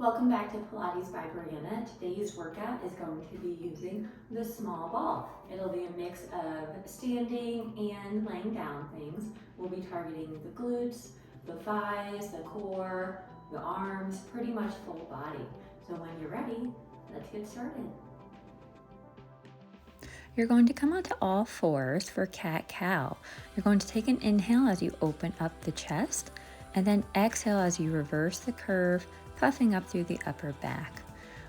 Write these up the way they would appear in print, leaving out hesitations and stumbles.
Welcome back to Pilates by Brianna. Today's workout is going to be using the small ball. It'll be a mix of standing and laying down things. We'll be targeting the glutes, the thighs, the core, the arms, pretty much full body. So when you're ready, let's get started. You're going to come onto all fours for cat-cow. You're going to take an inhale as you open up the chest, and then exhale as you reverse the curve, puffing up through the upper back.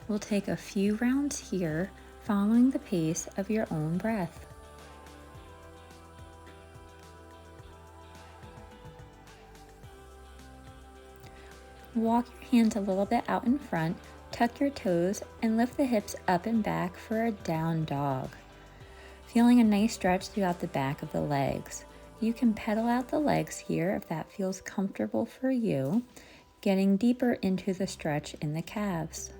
We'll take a few rounds here, following the pace of your own breath. Walk your hands a little bit out in front, tuck your toes, and lift the hips up and back for a down dog. Feeling a nice stretch throughout the back of the legs. You can pedal out the legs here if that feels comfortable for you, getting deeper into the stretch in the calves.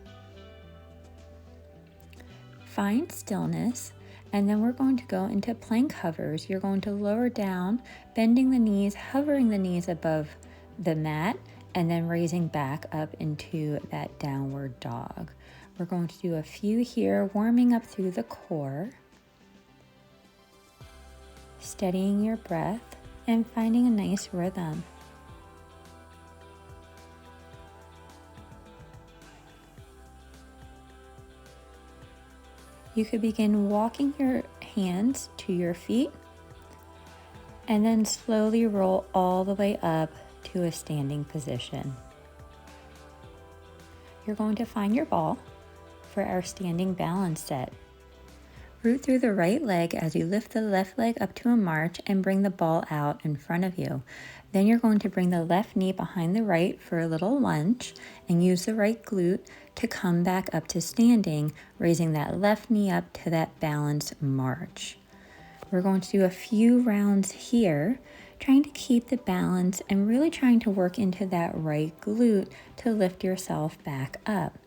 Find stillness, and then we're going to go into plank hovers. You're going to lower down, bending the knees, hovering the knees above the mat, and then raising back up into that downward dog. We're going to do a few here, warming up through the core. Steadying your breath and finding a nice rhythm. You could begin walking your hands to your feet and then slowly roll all the way up to a standing position. You're going to find your ball for our standing balance set. Root through the right leg as you lift the left leg up to a march and bring the ball out in front of you. Then you're going to bring the left knee behind the right for a little lunge and use the right glute to come back up to standing, raising that left knee up to that balanced march. We're going to do a few rounds here, trying to keep the balance and really trying to work into that right glute to lift yourself back up.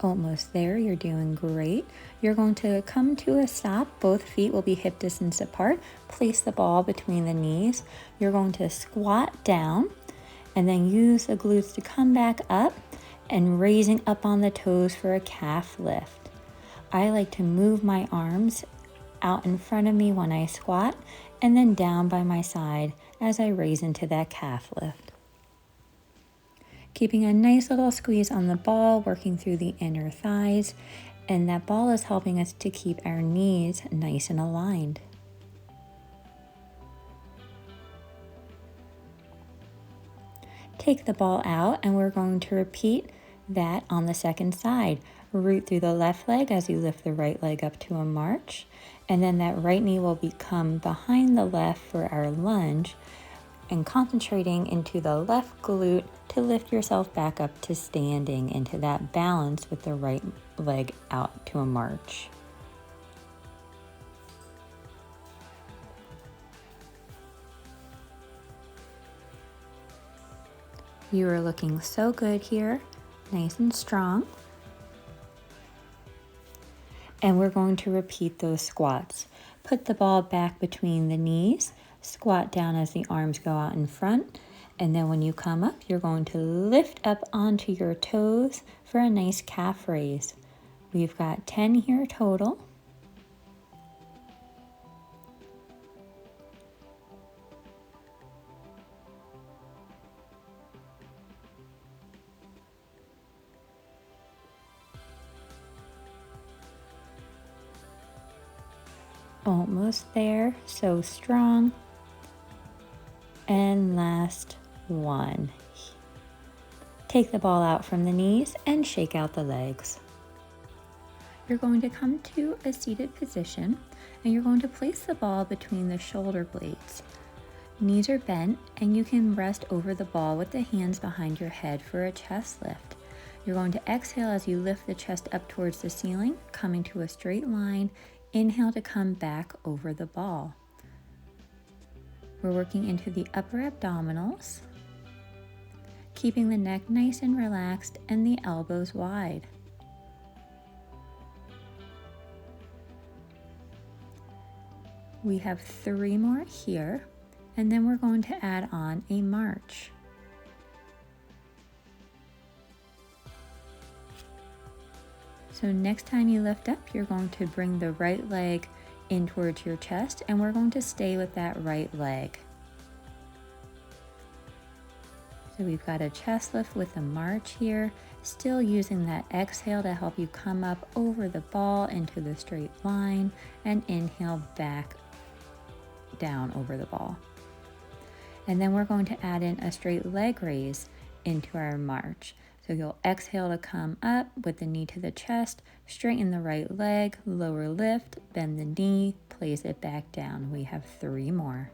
Almost there, you're doing great. You're going to come to a stop. Both feet will be hip distance apart. Place the ball between the knees. You're going to squat down and then use the glutes to come back up and raising up on the toes for a calf lift. I like to move my arms out in front of me when I squat and then down by my side as I raise into that calf lift. Keeping a nice little squeeze on the ball, working through the inner thighs, and that ball is helping us to keep our knees nice and aligned. Take the ball out and we're going to repeat that on the second side. Root through the left leg as you lift the right leg up to a march, and then that right knee will become behind the left for our lunge, and concentrating into the left glute to lift yourself back up to standing into that balance with the right leg out to a march. You are looking so good here, nice and strong. And we're going to repeat those squats. Put the ball back between the knees, squat down as the arms go out in front, and then when you come up, you're going to lift up onto your toes for a nice calf raise. We've got 10 here total. Almost there, so strong. And last one. Take the ball out from the knees and shake out the legs. You're going to come to a seated position and you're going to place the ball between the shoulder blades. Knees are bent and you can rest over the ball with the hands behind your head for a chest lift. You're going to exhale as you lift the chest up towards the ceiling, coming to a straight line. Inhale to come back over the ball. We're working into the upper abdominals, keeping the neck nice and relaxed and the elbows wide. We have 3 more here, and then we're going to add on a march. So next time you lift up, you're going to bring the right leg in towards your chest, and we're going to stay with that right leg. So we've got a chest lift with a march here, still using that exhale to help you come up over the ball into the straight line, and inhale back down over the ball. And then we're going to add in a straight leg raise into our march. So you'll exhale to come up with the knee to the chest, straighten the right leg, lower lift, bend the knee, place it back down. We have 3 more.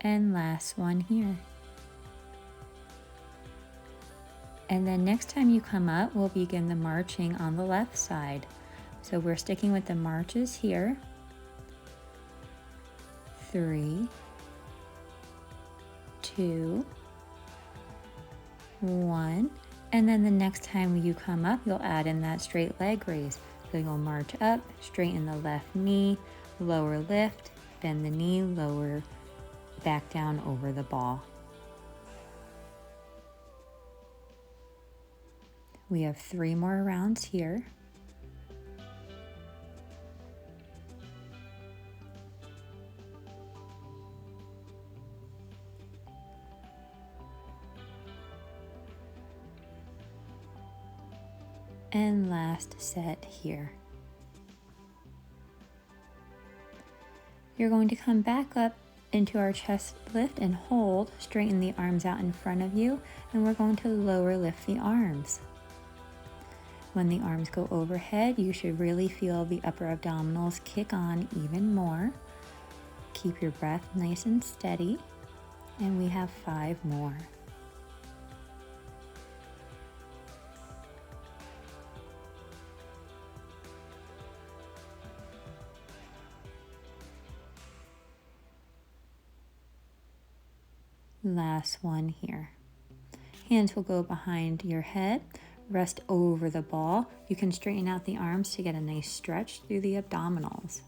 And last one here. And then next time you come up, we'll begin the marching on the left side. So we're sticking with the marches here. 3, 2, 1. And then the next time you come up, you'll add in that straight leg raise. So you'll march up, straighten the left knee, lower lift, bend the knee, lower back down over the ball. We have 3 more rounds here. And last set here. You're going to come back up into our chest lift and hold, straighten the arms out in front of you, and we're going to lower lift the arms. When the arms go overhead, you should really feel the upper abdominals kick on even more. Keep your breath nice and steady, and we have 5 more. Last one here. Hands will go behind your head, rest over the ball. You can straighten out the arms to get a nice stretch through the abdominals.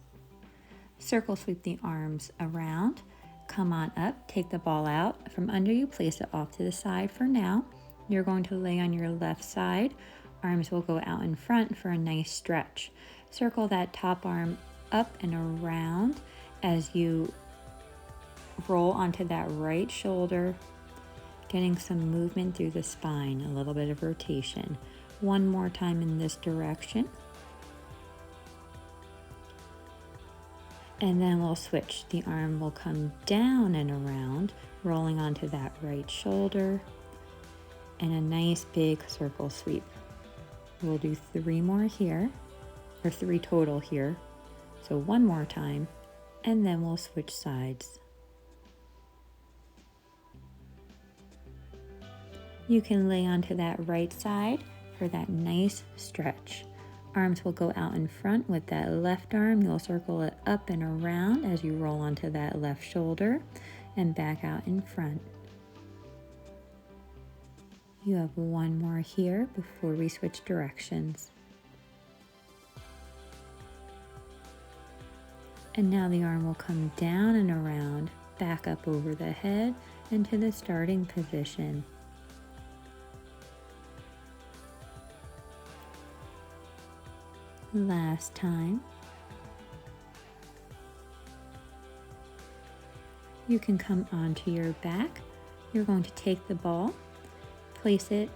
Circle sweep the arms around, come on up, take the ball out from under you, place it off to the side for now. You're going to lay on your left side. Arms will go out in front for a nice stretch. Circle that top arm up and around as you roll onto that right shoulder, getting some movement through the spine, a little bit of rotation. One more time in this direction. And then we'll switch. The arm will come down and around, rolling onto that right shoulder, and a nice big circle sweep. We'll do 3 more here, or 3 total here. So 1 more time, and then we'll switch sides. You can lay onto that right side for that nice stretch. Arms will go out in front with that left arm. You'll circle it up and around as you roll onto that left shoulder and back out in front. You have 1 more here before we switch directions. And now the arm will come down and around, back up over the head into the starting position. Last time. You can come onto your back. You're going to take the ball, place it,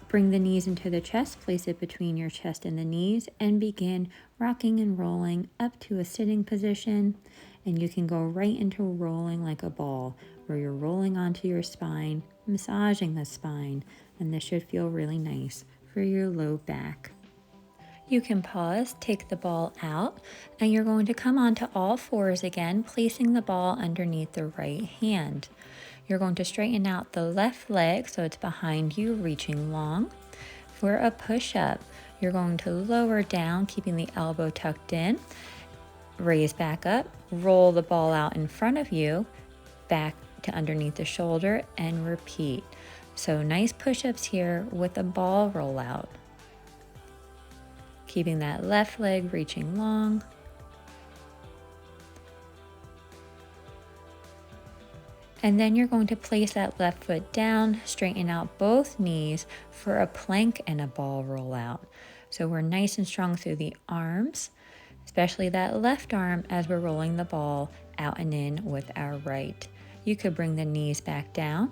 bring the knees into the chest, place it between your chest and the knees, and begin rocking and rolling up to a sitting position. And you can go right into rolling like a ball, where you're rolling onto your spine, massaging the spine, and this should feel really nice for your low back. You can pause, take the ball out, and you're going to come onto all fours again, placing the ball underneath the right hand. You're going to straighten out the left leg so it's behind you, reaching long. For a push-up, you're going to lower down, keeping the elbow tucked in, Raise back up, roll the ball out in front of you, back to underneath the shoulder, and repeat. So nice push-ups here with a ball rollout. Keeping that left leg reaching long. And then you're going to place that left foot down, straighten out both knees for a plank and a ball rollout. So we're nice and strong through the arms, especially that left arm as we're rolling the ball out and in with our right. You could bring the knees back down,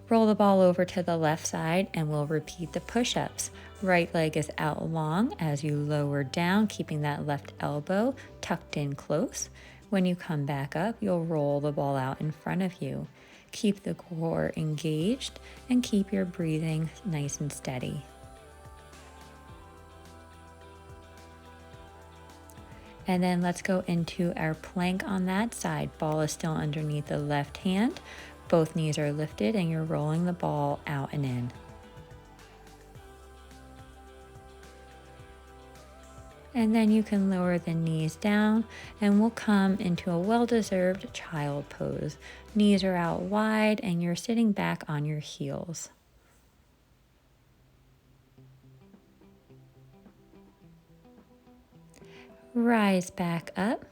roll the ball over to the left side, and we'll repeat the push-ups. Right leg is out long as you lower down, keeping that left elbow tucked in close. When you come back up, you'll roll the ball out in front of you. Keep the core engaged and keep your breathing nice and steady. And then let's go into our plank on that side. Ball is still underneath the left hand. Both knees are lifted and you're rolling the ball out and in. And then you can lower the knees down and we'll come into a well-deserved child pose. Knees are out wide and you're sitting back on your heels. Rise back up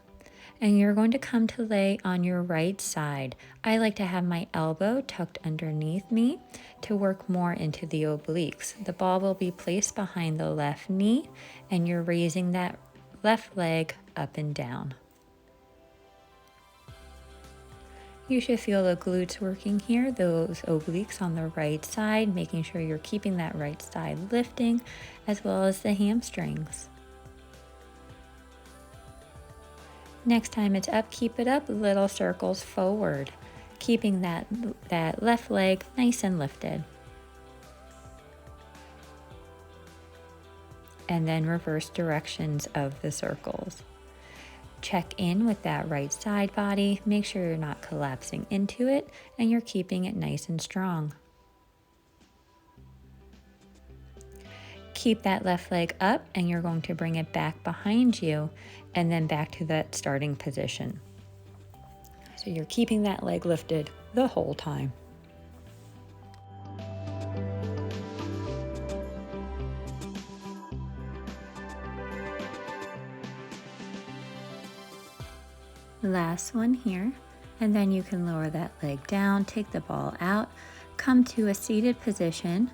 and you're going to come to lay on your right side. I like to have my elbow tucked underneath me to work more into the obliques. The ball will be placed behind the left knee and you're raising that left leg up and down. You should feel the glutes working here, those obliques on the right side, making sure you're keeping that right side lifting, as well as the hamstrings. Next time it's up, keep it up, little circles forward, keeping that left leg nice and lifted. And then reverse directions of the circles. Check in with that right side body, make sure you're not collapsing into it and you're keeping it nice and strong. Keep that left leg up and you're going to bring it back behind you and then back to that starting position. So you're keeping that leg lifted the whole time. Last one here, and then you can lower that leg down, take the ball out, come to a seated position.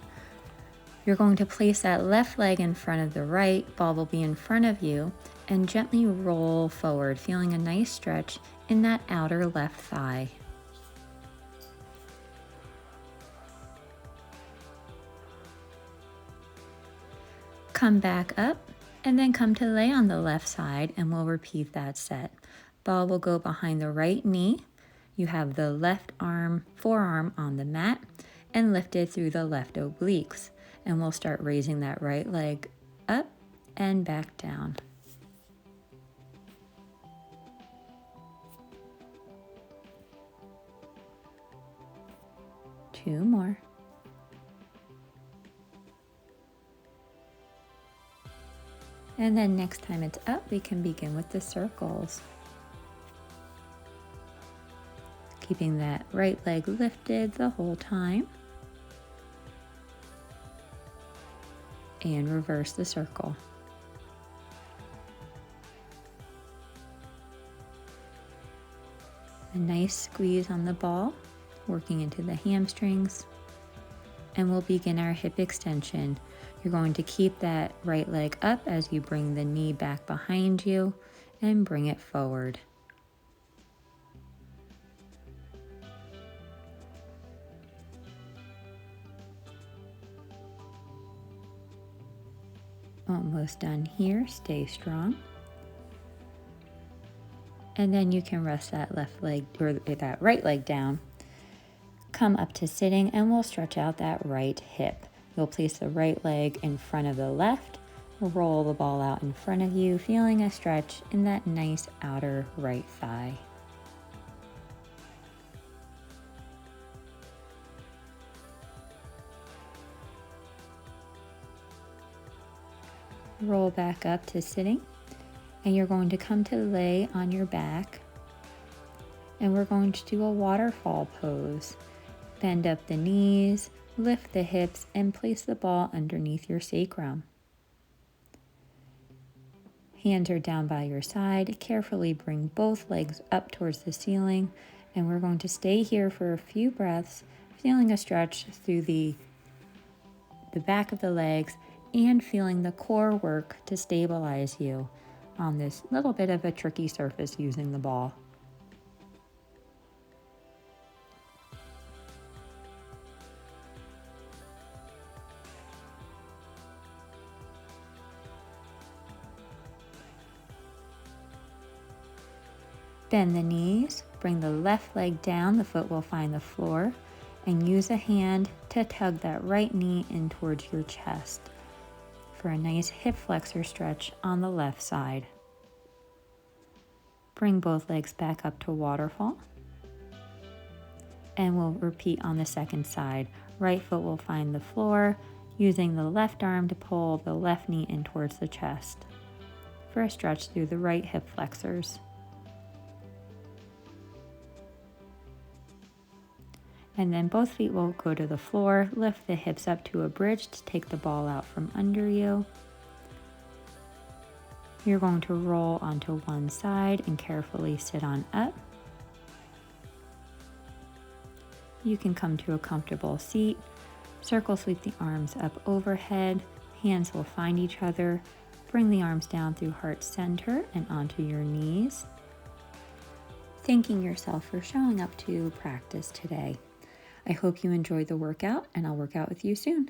You're going to place that left leg in front of the right, ball will be in front of you, and gently roll forward, feeling a nice stretch in that outer left thigh. Come back up, and then come to lay on the left side, and we'll repeat that set. Ball will go behind the right knee. You have the left forearm on the mat and lifted through the left obliques. And we'll start raising that right leg up and back down. Two more. And then next time it's up, we can begin with the circles. Keeping that right leg lifted the whole time. And reverse the circle. A nice squeeze on the ball, working into the hamstrings. And we'll begin our hip extension. You're going to keep that right leg up as you bring the knee back behind you and bring it forward. Almost done here, stay strong. And then you can rest that left leg or that right leg down. Come up to sitting and we'll stretch out that right hip. You'll place the right leg in front of the left, roll the ball out in front of you, feeling a stretch in that nice outer right thigh. Roll back up to sitting And you're going to come to lay on your back. And we're going to do a waterfall pose. Bend up the knees, lift the hips, and place the ball underneath your sacrum. Hands are down by your side. Carefully bring both legs up towards the ceiling. And we're going to stay here for a few breaths, feeling a stretch through the back of the legs and feeling the core work to stabilize you on this little bit of a tricky surface using the ball. Bend the knees, bring the left leg down, the foot will find the floor, and use a hand to tug that right knee in towards your chest for a nice hip flexor stretch on the left side. Bring both legs back up to waterfall, and we'll repeat on the second side. Right foot will find the floor, using the left arm to pull the left knee in towards the chest for a stretch through the right hip flexors. And then both feet will go to the floor. Lift the hips up to a bridge to take the ball out from under you. You're going to roll onto one side and carefully sit on up. You can come to a comfortable seat. Circle sweep the arms up overhead. Hands will find each other. Bring the arms down through heart center and onto your knees. Thanking yourself for showing up to practice today. I hope you enjoyed the workout, and I'll work out with you soon.